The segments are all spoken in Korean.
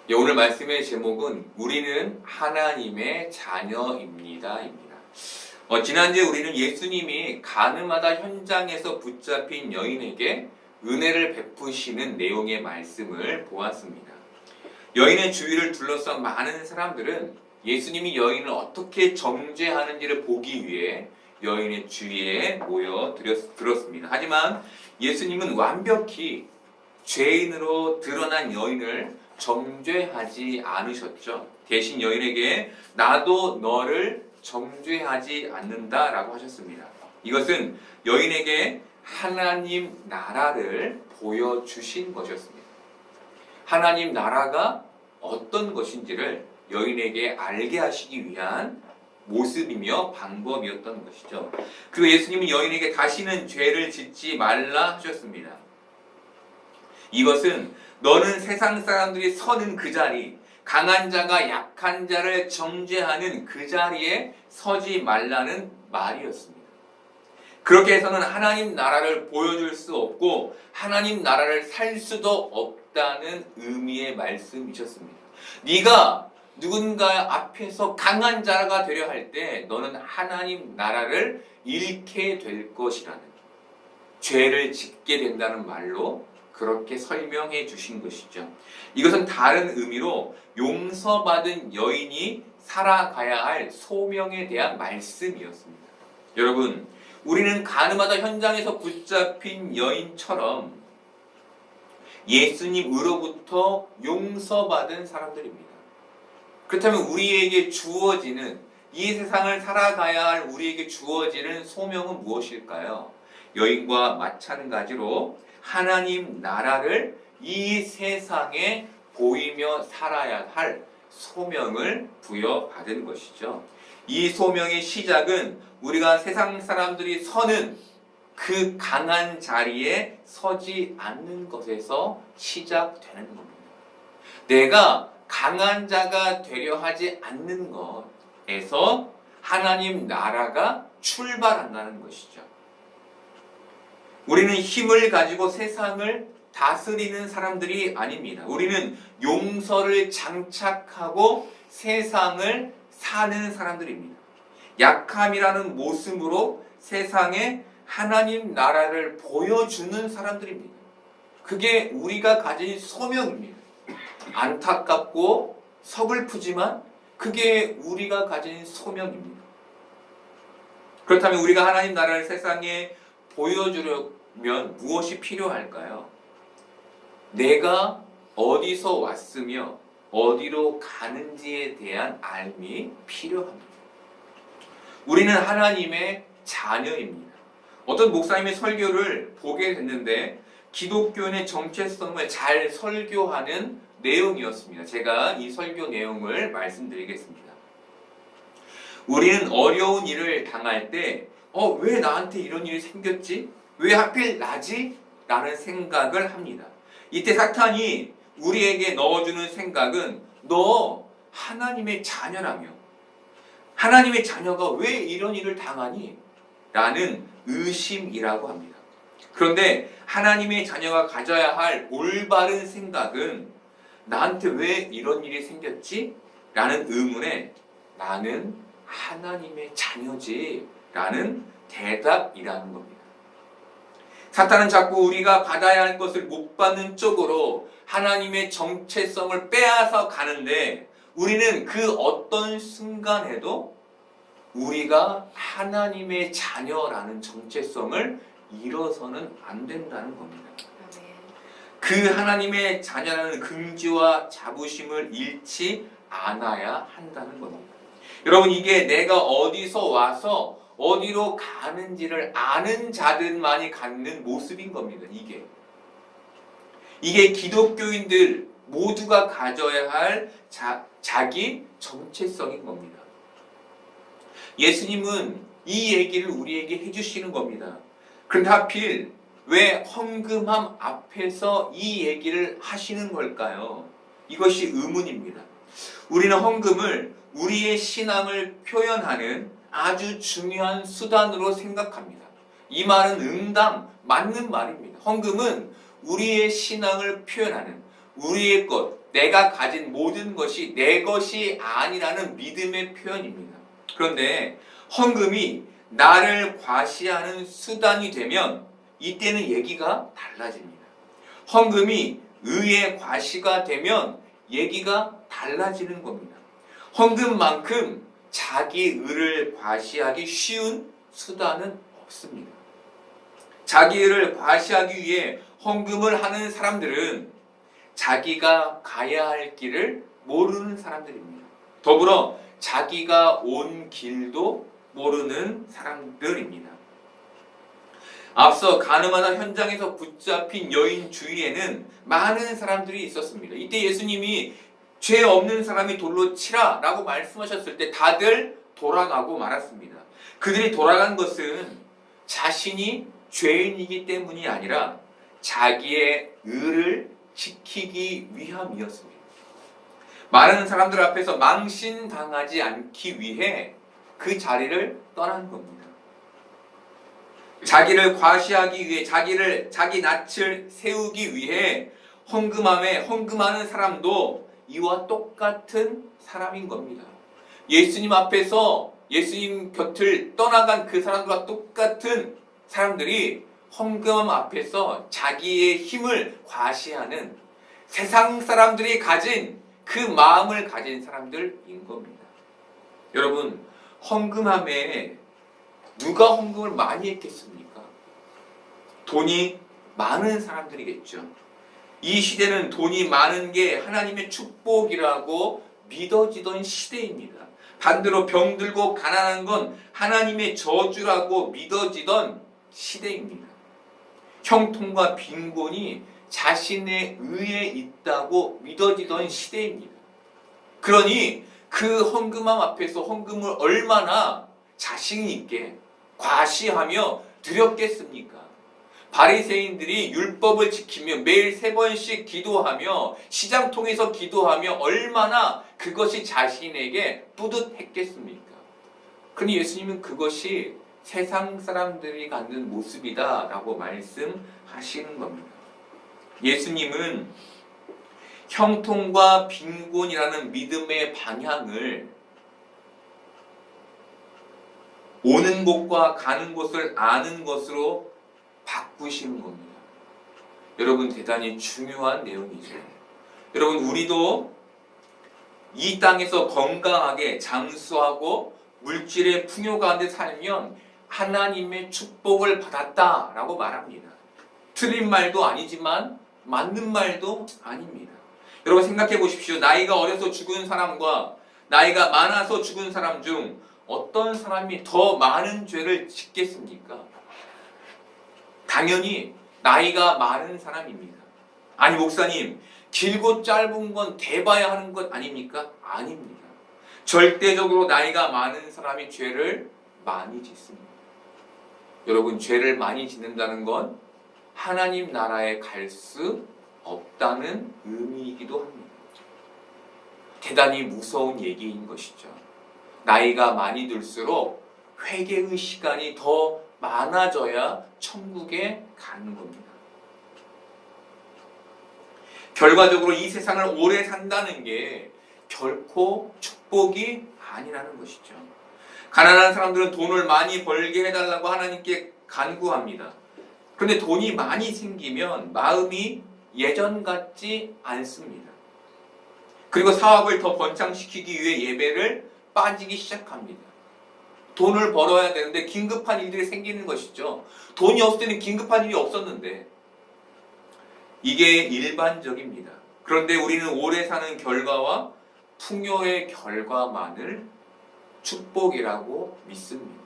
예, 오늘 말씀의 제목은 우리는 하나님의 자녀입니다. 지난주에 우리는 예수님이 가늠하다 현장에서 붙잡힌 여인에게 은혜를 베푸시는 내용의 말씀을 보았습니다. 여인의 주위를 둘러싼 많은 사람들은 예수님이 여인을 어떻게 정죄하는지를 보기 위해 여인의 주위에 모여 들었습니다. 하지만 예수님은 완벽히 죄인으로 드러난 여인을 정죄하지 않으셨죠. 대신 여인에게 나도 너를 정죄하지 않는다라고 하셨습니다. 이것은 여인에게 하나님 나라를 보여주신 것이었습니다. 하나님 나라가 어떤 것인지를 여인에게 알게 하시기 위한 모습이며 방법이었던 것이죠. 그리고 예수님은 여인에게 다시는 죄를 짓지 말라 하셨습니다. 이것은 너는 세상 사람들이 서는 그 자리, 강한 자가 약한 자를 정죄하는 그 자리에 서지 말라는 말이었습니다. 그렇게 해서는 하나님 나라를 보여줄 수 없고 하나님 나라를 살 수도 없다는 의미의 말씀이셨습니다. 네가 누군가 앞에서 강한 자가 되려 할 때 너는 하나님 나라를 잃게 될 것이라는, 죄를 짓게 된다는 말로 그렇게 설명해 주신 것이죠. 이것은 다른 의미로 용서받은 여인이 살아가야 할 소명에 대한 말씀이었습니다. 여러분, 우리는 가늠하다 현장에서 붙잡힌 여인처럼 예수님으로부터 용서받은 사람들입니다. 그렇다면 우리에게 주어지는, 이 세상을 살아가야 할 우리에게 주어지는 소명은 무엇일까요? 여인과 마찬가지로 하나님 나라를 이 세상에 보이며 살아야 할 소명을 부여받은 것이죠. 이 소명의 시작은 우리가 세상 사람들이 서는 그 강한 자리에 서지 않는 것에서 시작되는 겁니다. 내가 강한 자가 되려 하지 않는 것에서 하나님 나라가 출발한다는 것이죠. 우리는 힘을 가지고 세상을 다스리는 사람들이 아닙니다. 우리는 용서를 장착하고 세상을 사는 사람들입니다. 약함이라는 모습으로 세상에 하나님 나라를 보여주는 사람들입니다. 그게 우리가 가진 소명입니다. 안타깝고 서글프지만 그게 우리가 가진 소명입니다. 그렇다면 우리가 하나님 나라를 세상에 보여주려면 무엇이 필요할까요? 내가 어디서 왔으며 어디로 가는지에 대한 알미 필요합니다. 우리는 하나님의 자녀입니다. 어떤 목사님의 설교를 보게 됐는데 기독교인의 정체성을 잘 설교하는 내용이었습니다. 제가 이 설교 내용을 말씀드리겠습니다. 우리는 어려운 일을 당할 때 왜 나한테 이런 일이 생겼지? 왜 하필 나지? 라는 생각을 합니다. 이때 사탄이 우리에게 넣어주는 생각은 너 하나님의 자녀라며, 하나님의 자녀가 왜 이런 일을 당하니? 라는 의심이라고 합니다. 그런데 하나님의 자녀가 가져야 할 올바른 생각은 나한테 왜 이런 일이 생겼지? 라는 의문에 나는 하나님의 자녀지 라는 대답이라는 겁니다. 사탄은 자꾸 우리가 받아야 할 것을 못 받는 쪽으로 하나님의 정체성을 빼앗아 가는데 우리는 그 어떤 순간에도 우리가 하나님의 자녀라는 정체성을 잃어서는 안 된다는 겁니다. 그 하나님의 자녀라는 긍지와 자부심을 잃지 않아야 한다는 겁니다. 여러분, 이게 내가 어디서 와서 어디로 가는지를 아는 자들만이 갖는 모습인 겁니다. 이게 기독교인들 모두가 가져야 할 자기 정체성인 겁니다. 예수님은 이 얘기를 우리에게 해주시는 겁니다. 그런데 하필 왜 헌금함 앞에서 이 얘기를 하시는 걸까요? 이것이 의문입니다. 우리는 헌금을 우리의 신앙을 표현하는 아주 중요한 수단으로 생각합니다. 이 말은 응당 맞는 말입니다. 헌금은 우리의 신앙을 표현하는, 우리의 것, 내가 가진 모든 것이 내 것이 아니라는 믿음의 표현입니다. 그런데 헌금이 나를 과시하는 수단이 되면 이때는 얘기가 달라집니다. 헌금이 의의 과시가 되면 얘기가 달라지는 겁니다. 헌금만큼 자기 의를 과시하기 쉬운 수단은 없습니다. 자기 의를 과시하기 위해 헌금을 하는 사람들은 자기가 가야 할 길을 모르는 사람들입니다. 더불어 자기가 온 길도 모르는 사람들입니다. 앞서 가늠하다 현장에서 붙잡힌 여인 주위에는 많은 사람들이 있었습니다. 이때 예수님이 죄 없는 사람이 돌로 치라 라고 말씀하셨을 때 다들 돌아가고 말았습니다. 그들이 돌아간 것은 자신이 죄인이기 때문이 아니라 자기의 의를 지키기 위함이었습니다. 많은 사람들 앞에서 망신당하지 않기 위해 그 자리를 떠난 겁니다. 자기를 과시하기 위해 자기 낯을 세우기 위해 헌금하는 사람도 이와 똑같은 사람인 겁니다. 예수님 앞에서 예수님 곁을 떠나간 그 사람들과 똑같은 사람들이 헌금 앞에서 자기의 힘을 과시하는 세상 사람들이 가진 그 마음을 가진 사람들인 겁니다. 여러분, 헌금함에 누가 헌금을 많이 했겠습니까? 돈이 많은 사람들이겠죠. 이 시대는 돈이 많은 게 하나님의 축복이라고 믿어지던 시대입니다. 반대로 병들고 가난한 건 하나님의 저주라고 믿어지던 시대입니다. 형통과 빈곤이 자신의 의에 있다고 믿어지던 시대입니다. 그러니 그 헌금함 앞에서 헌금을 얼마나 자신 있게 과시하며 드렸겠습니까? 바리새인들이 율법을 지키며 매일 3번씩 기도하며 시장통에서 기도하며 얼마나 그것이 자신에게 뿌듯했겠습니까? 그러니 예수님은 그것이 세상 사람들이 갖는 모습이다 라고 말씀하시는 겁니다. 예수님은 형통과 빈곤이라는 믿음의 방향을 오는 곳과 가는 곳을 아는 것으로 바꾸시는 겁니다. 여러분, 대단히 중요한 내용이죠. 여러분, 우리도 이 땅에서 건강하게 장수하고 물질의 풍요 가운데 살면 하나님의 축복을 받았다라고 말합니다. 틀린 말도 아니지만 맞는 말도 아닙니다. 여러분, 생각해 보십시오. 나이가 어려서 죽은 사람과 나이가 많아서 죽은 사람 중 어떤 사람이 더 많은 죄를 짓겠습니까? 당연히 나이가 많은 사람입니다. 아니, 목사님, 길고 짧은 건 대봐야 하는 것 아닙니까? 아닙니다. 절대적으로 나이가 많은 사람이 죄를 많이 짓습니다. 여러분, 죄를 많이 짓는다는 건 하나님 나라에 갈 수 없다는 의미이기도 합니다. 대단히 무서운 얘기인 것이죠. 나이가 많이 들수록 회개의 시간이 더 많아져야 천국에 가는 겁니다. 결과적으로 이 세상을 오래 산다는 게 결코 축복이 아니라는 것이죠. 가난한 사람들은 돈을 많이 벌게 해달라고 하나님께 간구합니다. 그런데 돈이 많이 생기면 마음이 예전 같지 않습니다. 그리고 사업을 더 번창시키기 위해 예배를 빠지기 시작합니다. 돈을 벌어야 되는데 긴급한 일들이 생기는 것이죠. 돈이 없을 때는 긴급한 일이 없었는데 이게 일반적입니다. 그런데 우리는 오래 사는 결과와 풍요의 결과만을 축복이라고 믿습니다.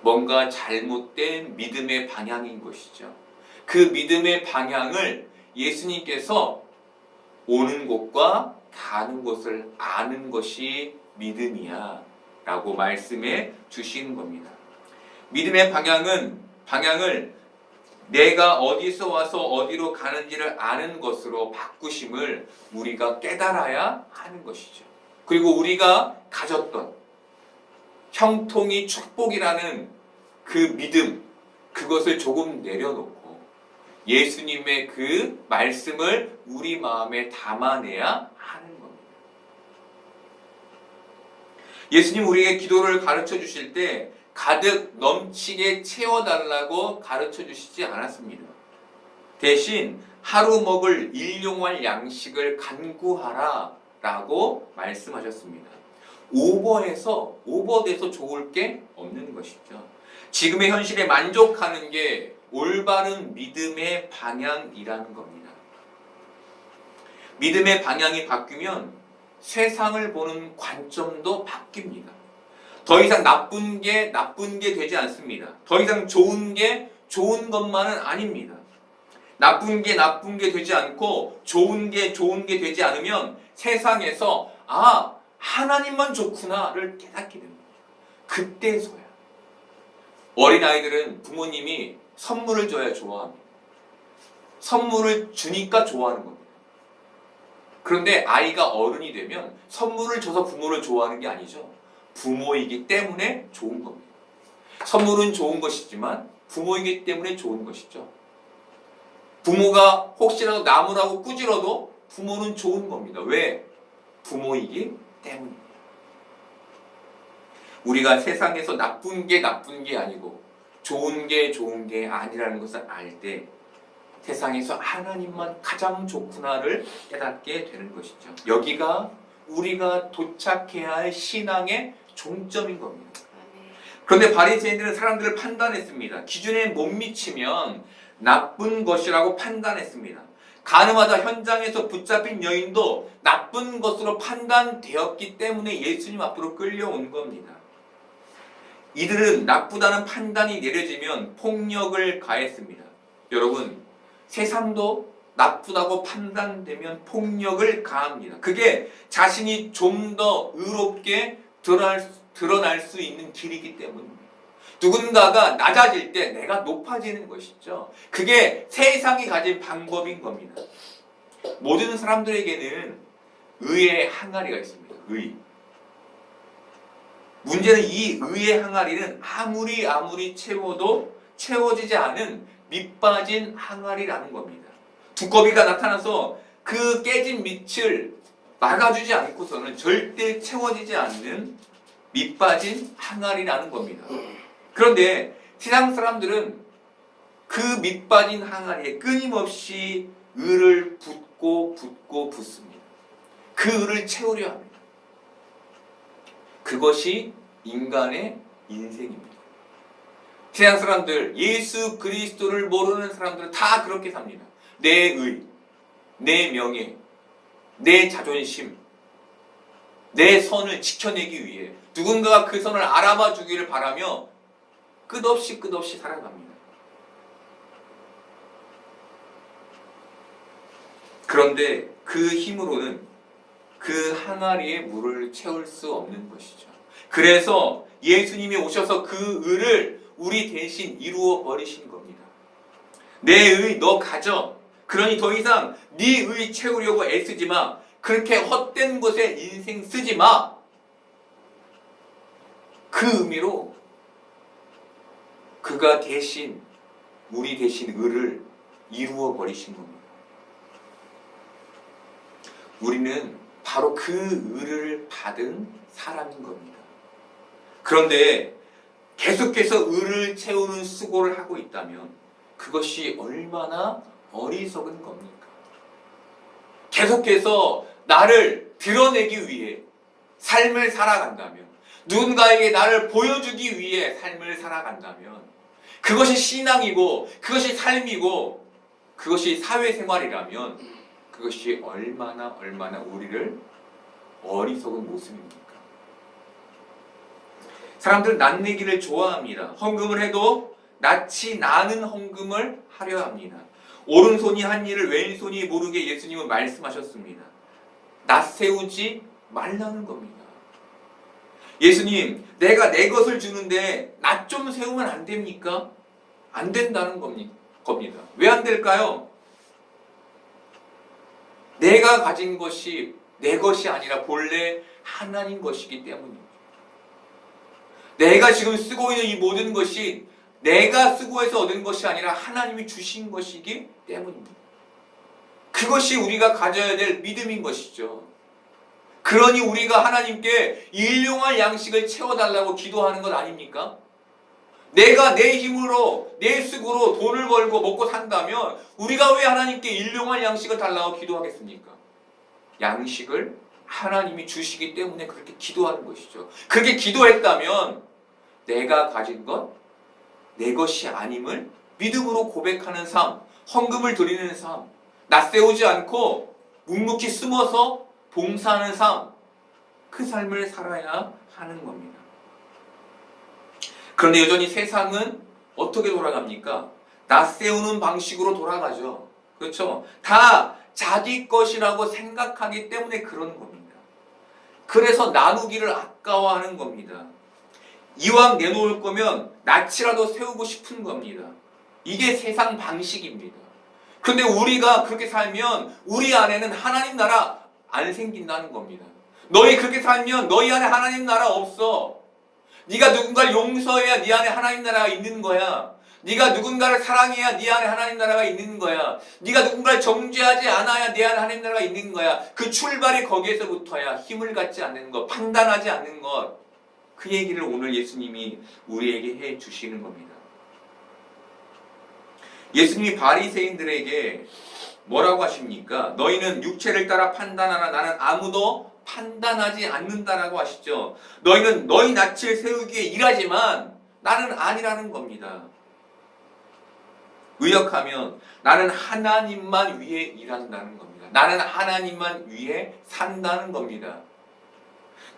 뭔가 잘못된 믿음의 방향인 것이죠. 그 믿음의 방향을 예수님께서 오는 곳과 가는 곳을 아는 것이 믿음이야 라고 말씀해 주시는 겁니다. 믿음의 방향을 내가 어디서 와서 어디로 가는지를 아는 것으로 바꾸심을 우리가 깨달아야 하는 것이죠. 그리고 우리가 가졌던 형통이 축복이라는 그 믿음, 그것을 조금 내려놓고 예수님의 그 말씀을 우리 마음에 담아내야 하는 겁니다. 예수님 우리에게 기도를 가르쳐 주실 때 가득 넘치게 채워달라고 가르쳐 주시지 않았습니다. 대신 하루 먹을 일용할 양식을 간구하라 라고 말씀하셨습니다. 오버돼서 좋을 게 없는 것이죠. 지금의 현실에 만족하는 게 올바른 믿음의 방향이라는 겁니다. 믿음의 방향이 바뀌면 세상을 보는 관점도 바뀝니다. 더 이상 나쁜 게 되지 않습니다. 더 이상 좋은 게 좋은 것만은 아닙니다. 나쁜 게 되지 않고 좋은 게 되지 않으면 세상에서 하나님만 좋구나를 깨닫게 됩니다. 그때서야. 어린아이들은 부모님이 선물을 줘야 좋아합니다. 선물을 주니까 좋아하는 겁니다. 그런데 아이가 어른이 되면 선물을 줘서 부모를 좋아하는 게 아니죠. 부모이기 때문에 좋은 겁니다. 선물은 좋은 것이지만 부모이기 때문에 좋은 것이죠. 부모가 혹시라도 나무라고 꾸지러도 부모는 좋은 겁니다. 왜? 부모이기 때문입니다. 우리가 세상에서 나쁜 게 아니고 좋은 게 아니라는 것을 알 때 세상에서 하나님만 가장 좋구나를 깨닫게 되는 것이죠. 여기가 우리가 도착해야 할 신앙의 종점인 겁니다. 그런데 바리새인들은 사람들을 판단했습니다. 기준에 못 미치면 나쁜 것이라고 판단했습니다. 가늠하다 현장에서 붙잡힌 여인도 나쁜 것으로 판단되었기 때문에 예수님 앞으로 끌려온 겁니다. 이들은 나쁘다는 판단이 내려지면 폭력을 가했습니다. 여러분, 세상도 나쁘다고 판단되면 폭력을 가합니다. 그게 자신이 좀 더 의롭게 드러날 수 있는 길이기 때문입니다. 누군가가 낮아질 때 내가 높아지는 것이죠. 그게 세상이 가진 방법인 겁니다. 모든 사람들에게는 의의 항아리가 있습니다. 의. 문제는 이 의의 항아리는 아무리 채워도 채워지지 않은 밑빠진 항아리라는 겁니다. 두꺼비가 나타나서 그 깨진 밑을 막아주지 않고서는 절대 채워지지 않는 밑빠진 항아리라는 겁니다. 그런데 세상 사람들은 그 밑빠진 항아리에 끊임없이 을을 붓습니다. 그 을을 채우려 합니다. 그것이 인간의 인생입니다. 세상 사람들, 예수 그리스도를 모르는 사람들은 다 그렇게 삽니다. 내 의, 내 명예, 내 자존심, 내 선을 지켜내기 위해 누군가가 그 선을 알아봐 주기를 바라며 끝없이 살아갑니다. 그런데 그 힘으로는 그 항아리에 물을 채울 수 없는 것이죠. 그래서 예수님이 오셔서 그 의를 우리 대신 이루어 버리신 겁니다. 내 의 너 가져. 그러니 더 이상 네 의 채우려고 애쓰지 마. 그렇게 헛된 것에 인생 쓰지 마. 그 의미로 그가 대신 우리 대신 의를 이루어 버리신 겁니다. 우리는 바로 그 의를 받은 사람인 겁니다. 그런데 계속해서 의를 채우는 수고를 하고 있다면 그것이 얼마나 어리석은 겁니까? 계속해서 나를 드러내기 위해 삶을 살아간다면, 누군가에게 나를 보여주기 위해 삶을 살아간다면 그것이 신앙이고 그것이 삶이고 그것이 사회생활이라면 그것이 얼마나 우리를 어리석은 모습입니까? 사람들은 낫내기를 좋아합니다. 헌금을 해도 낯이 나는 헌금을 하려 합니다. 오른손이 한 일을 왼손이 모르게 예수님은 말씀하셨습니다. 낯세우지 말라는 겁니다. 예수님, 내가 내 것을 주는데 낯 좀 세우면 안 됩니까? 안 된다는 겁니다. 왜 안 될까요? 내가 가진 것이 내 것이 아니라 본래 하나님 것이기 때문입니다. 내가 지금 쓰고 있는 이 모든 것이 내가 수고해서 얻은 것이 아니라 하나님이 주신 것이기 때문입니다. 그것이 우리가 가져야 될 믿음인 것이죠. 그러니 우리가 하나님께 일용할 양식을 채워달라고 기도하는 것 아닙니까? 내가 내 힘으로 내 수고로 돈을 벌고 먹고 산다면 우리가 왜 하나님께 일용할 양식을 달라고 기도하겠습니까? 양식을 하나님이 주시기 때문에 그렇게 기도하는 것이죠. 그렇게 기도했다면 내가 가진 것, 내 것이 아님을 믿음으로 고백하는 삶, 헌금을 드리는 삶, 낯세우지 않고 묵묵히 숨어서 봉사하는 삶, 그 삶을 살아야 하는 겁니다. 그런데 여전히 세상은 어떻게 돌아갑니까? 낯세우는 방식으로 돌아가죠. 그렇죠? 다 자기 것이라고 생각하기 때문에 그런 겁니다. 그래서 나누기를 아까워하는 겁니다. 이왕 내놓을 거면 낯이라도 세우고 싶은 겁니다. 이게 세상 방식입니다. 그런데 우리가 그렇게 살면 우리 안에는 하나님 나라 안 생긴다는 겁니다. 너희 그렇게 살면 너희 안에 하나님 나라 없어. 네가 누군가를 용서해야 네 안에 하나님 나라가 있는 거야. 네가 누군가를 사랑해야 네 안에 하나님 나라가 있는 거야. 네가 누군가를 정죄하지 않아야 네 안에 하나님 나라가 있는 거야. 그 출발이 거기에서부터야. 힘을 갖지 않는 것, 판단하지 않는 것. 그 얘기를 오늘 예수님이 우리에게 해 주시는 겁니다. 예수님이 바리새인들에게 뭐라고 하십니까? 너희는 육체를 따라 판단하나 나는 아무도 판단하지 않는다라고 하시죠. 너희는 너희 낯을 세우기 위해 일하지만 나는 아니라는 겁니다. 의역하면 나는 하나님만 위해 일한다는 겁니다. 나는 하나님만 위해 산다는 겁니다.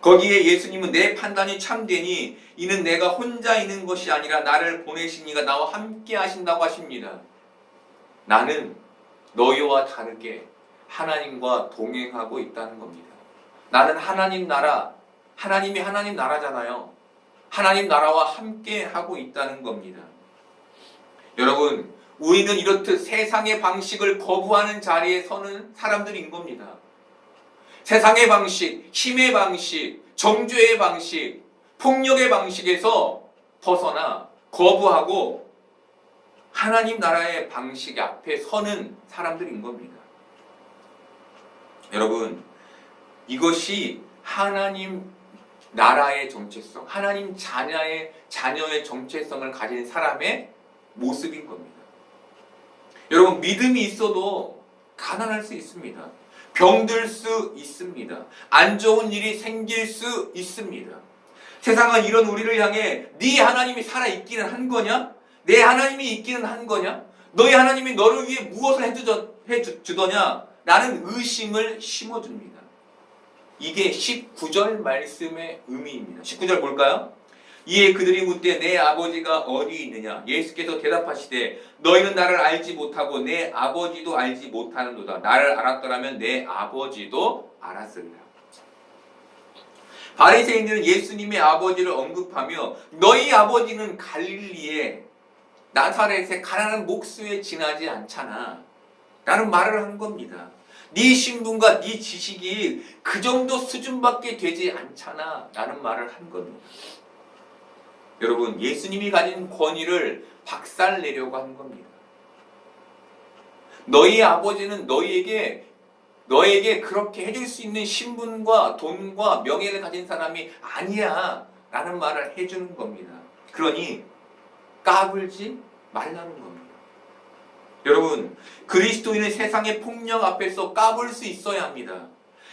거기에 예수님은 내 판단이 참되니 이는 내가 혼자 있는 것이 아니라 나를 보내신 이가 나와 함께 하신다고 하십니다. 나는 너희와 다르게 하나님과 동행하고 있다는 겁니다. 나는 하나님 나라, 하나님이 하나님 나라잖아요. 하나님 나라와 함께 하고 있다는 겁니다. 여러분, 우리는 이렇듯 세상의 방식을 거부하는 자리에 서는 사람들인 겁니다. 세상의 방식, 힘의 방식, 정죄의 방식, 폭력의 방식에서 벗어나 거부하고 하나님 나라의 방식 앞에 서는 사람들인 겁니다. 여러분, 이것이 하나님 나라의 정체성, 하나님 자녀의 정체성을 가진 사람의 모습인 겁니다. 여러분, 믿음이 있어도 가난할 수 있습니다. 병들 수 있습니다. 안 좋은 일이 생길 수 있습니다. 세상은 이런 우리를 향해 네 하나님이 살아있기는 한 거냐? 내 하나님이 있기는 한 거냐? 너희 하나님이 너를 위해 무엇을 해주더냐? 라는 의심을 심어줍니다. 이게 19절 말씀의 의미입니다. 19절 볼까요? 이에 그들이 묻되 내 아버지가 어디 있느냐? 예수께서 대답하시되 너희는 나를 알지 못하고 내 아버지도 알지 못하는도다. 나를 알았더라면 내 아버지도 알았으리라. 바리새인들은 예수님의 아버지를 언급하며 너희 아버지는 갈릴리에 나사렛의 가난한 목수에 지나지 않잖아 라는 말을 한 겁니다. 네 신분과 네 지식이 그 정도 수준밖에 되지 않잖아 라는 말을 한 겁니다. 여러분, 예수님이 가진 권위를 박살내려고 한 겁니다. 너희 아버지는 너희에게 그렇게 해줄 수 있는 신분과 돈과 명예를 가진 사람이 아니야 라는 말을 해주는 겁니다. 그러니 까불지 말라는 겁니다. 여러분, 그리스도인은 세상의 폭력 앞에서 까불 수 있어야 합니다.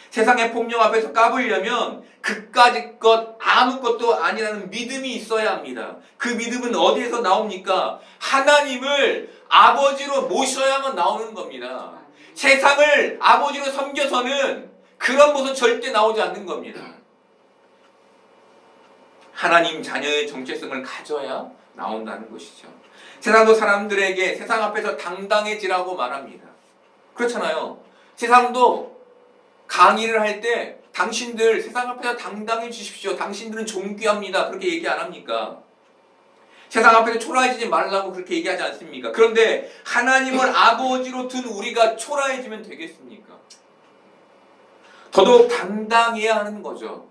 세상의 폭력 앞에서 까불려면 그까짓 것 아무것도 아니라는 믿음이 있어야 합니다. 그 믿음은 어디에서 나옵니까? 하나님을 아버지로 모셔야만 나오는 겁니다. 세상을 아버지로 섬겨서는 그런 모습 절대 나오지 않는 겁니다. 하나님 자녀의 정체성을 가져야 나온다는 것이죠. 세상도 사람들에게 세상 앞에서 당당해지라고 말합니다. 그렇잖아요. 세상도 강의를 할 때 당신들 세상 앞에서 당당해 주십시오. 당신들은 존귀합니다. 그렇게 얘기 안 합니까? 세상 앞에서 초라해지지 말라고 그렇게 얘기하지 않습니까? 그런데 하나님을 아버지로 둔 우리가 초라해지면 되겠습니까? 더더욱 당당해야 하는 거죠.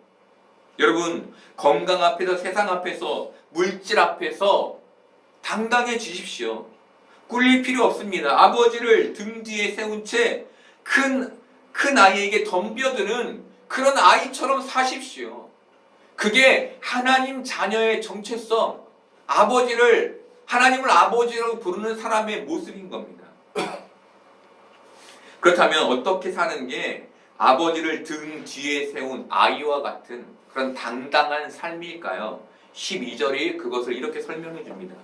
여러분, 건강 앞에서 세상 앞에서 물질 앞에서 당당해지십시오. 꿀릴 필요 없습니다. 아버지를 등 뒤에 세운 채 큰 아이에게 덤벼드는 그런 아이처럼 사십시오. 그게 하나님 자녀의 정체성, 하나님을 아버지라고 부르는 사람의 모습인 겁니다. 그렇다면 어떻게 사는 게 아버지를 등 뒤에 세운 아이와 같은 그런 당당한 삶일까요? 12절이 그것을 이렇게 설명해 줍니다.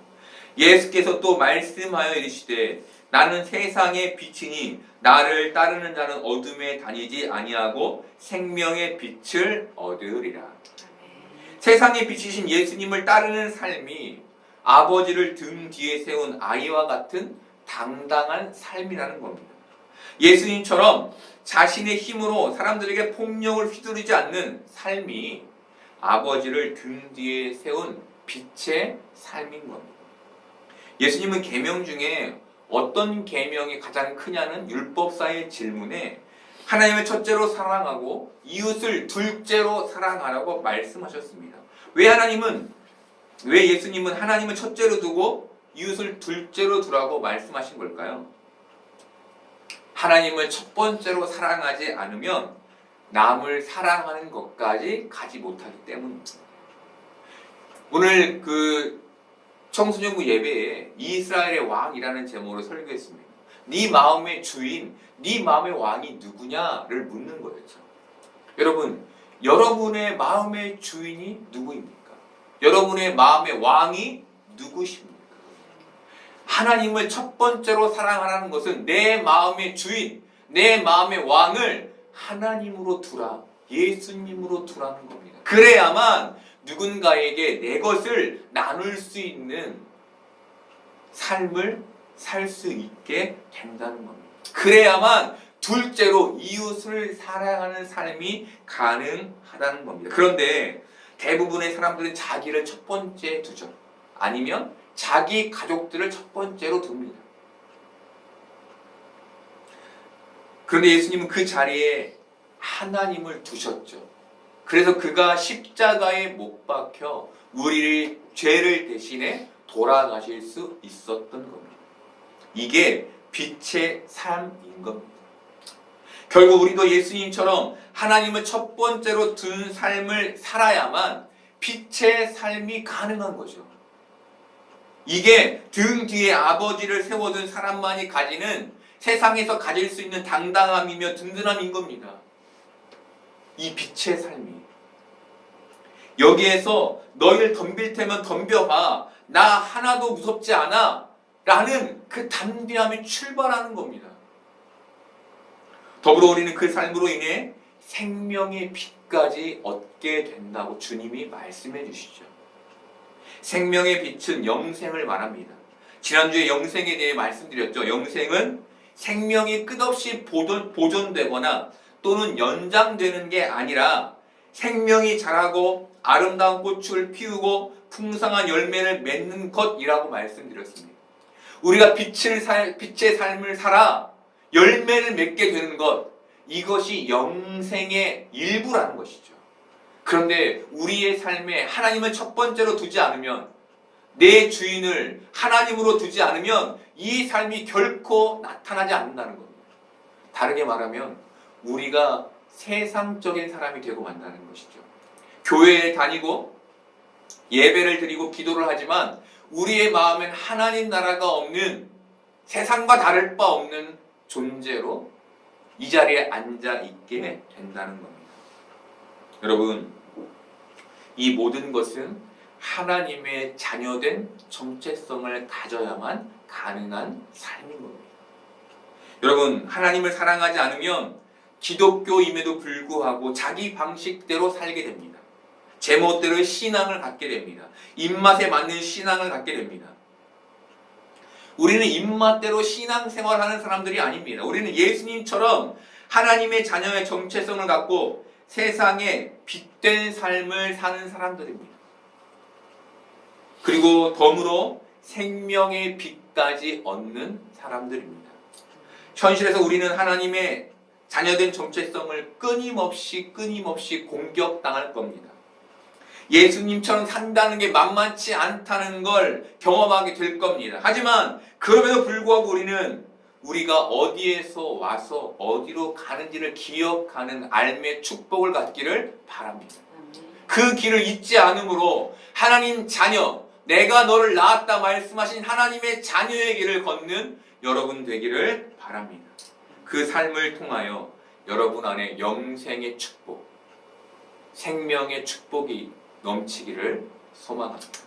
예수께서 또 말씀하여 이르시되 나는 세상의 빛이니 나를 따르는 자는 어둠에 다니지 아니하고 생명의 빛을 얻으리라. 세상의 빛이신 예수님을 따르는 삶이 아버지를 등 뒤에 세운 아이와 같은 당당한 삶이라는 겁니다. 예수님처럼 자신의 힘으로 사람들에게 폭력을 휘두르지 않는 삶이 아버지를 등 뒤에 세운 빛의 삶인 겁니다. 예수님은 계명 중에 어떤 계명이 가장 크냐는 율법사의 질문에 하나님을 첫째로 사랑하고 이웃을 둘째로 사랑하라고 말씀하셨습니다. 왜 예수님은 하나님을 첫째로 두고 이웃을 둘째로 두라고 말씀하신 걸까요? 하나님을 첫 번째로 사랑하지 않으면 남을 사랑하는 것까지 가지 못하기 때문입니다. 오늘 청소년부 예배에 이스라엘의 왕이라는 제목으로 설교했습니다. 네 마음의 주인, 네 마음의 왕이 누구냐를 묻는 거였죠. 여러분, 여러분의 마음의 주인이 누구입니까? 여러분의 마음의 왕이 누구십니까? 하나님을 첫 번째로 사랑하라는 것은 내 마음의 주인, 내 마음의 왕을 하나님으로 두라, 예수님으로 두라는 겁니다. 그래야만 누군가에게 내 것을 나눌 수 있는 삶을 살 수 있게 된다는 겁니다. 그래야만 둘째로 이웃을 사랑하는 삶이 가능하다는 겁니다. 그런데 대부분의 사람들은 자기를 첫 번째 두죠. 아니면 자기 가족들을 첫 번째로 둡니다. 그런데 예수님은 그 자리에 하나님을 두셨죠. 그래서 그가 십자가에 못 박혀 우리의 죄를 대신해 돌아가실 수 있었던 겁니다. 이게 빛의 삶인 겁니다. 결국 우리도 예수님처럼 하나님을 첫 번째로 둔 삶을 살아야만 빛의 삶이 가능한 거죠. 이게 등 뒤에 아버지를 세워둔 사람만이 가지는 세상에서 가질 수 있는 당당함이며 든든함인 겁니다. 이 빛의 삶이. 여기에서 너희를 덤빌 테면 덤벼봐. 나 하나도 무섭지 않아. 라는 그 담대함이 출발하는 겁니다. 더불어 우리는 그 삶으로 인해 생명의 빛까지 얻게 된다고 주님이 말씀해 주시죠. 생명의 빛은 영생을 말합니다. 지난주에 영생에 대해 말씀드렸죠. 영생은 생명이 끝없이 보존되거나 또는 연장되는 게 아니라 생명이 자라고 아름다운 꽃을 피우고 풍성한 열매를 맺는 것이라고 말씀드렸습니다. 우리가 빛의 삶을 살아 열매를 맺게 되는 것, 이것이 영생의 일부라는 것이죠. 그런데 우리의 삶에 하나님을 첫 번째로 두지 않으면, 내 주인을 하나님으로 두지 않으면 이 삶이 결코 나타나지 않는다는 겁니다. 다르게 말하면 우리가 세상적인 사람이 되고 만다는 것이죠. 교회에 다니고 예배를 드리고 기도를 하지만 우리의 마음엔 하나님 나라가 없는, 세상과 다를 바 없는 존재로 이 자리에 앉아 있게 된다는 겁니다. 여러분, 이 모든 것은 하나님의 자녀된 정체성을 가져야만 가능한 삶인 겁니다. 여러분, 하나님을 사랑하지 않으면 기독교임에도 불구하고 자기 방식대로 살게 됩니다. 제멋대로의 신앙을 갖게 됩니다. 입맛에 맞는 신앙을 갖게 됩니다. 우리는 입맛대로 신앙생활하는 사람들이 아닙니다. 우리는 예수님처럼 하나님의 자녀의 정체성을 갖고 세상에 빛된 삶을 사는 사람들입니다. 그리고 덤으로 생명의 빛까지 얻는 사람들입니다. 현실에서 우리는 하나님의 자녀된 정체성을 끊임없이 공격당할 겁니다. 예수님처럼 산다는 게 만만치 않다는 걸 경험하게 될 겁니다. 하지만 그럼에도 불구하고 우리는 우리가 어디에서 와서 어디로 가는지를 기억하는 삶의 축복을 갖기를 바랍니다. 그 길을 잊지 않으므로 하나님 자녀, 내가 너를 낳았다 말씀하신 하나님의 자녀의 길을 걷는 여러분 되기를 바랍니다. 그 삶을 통하여 여러분 안에 영생의 축복, 생명의 축복이 넘치기를 소망합니다.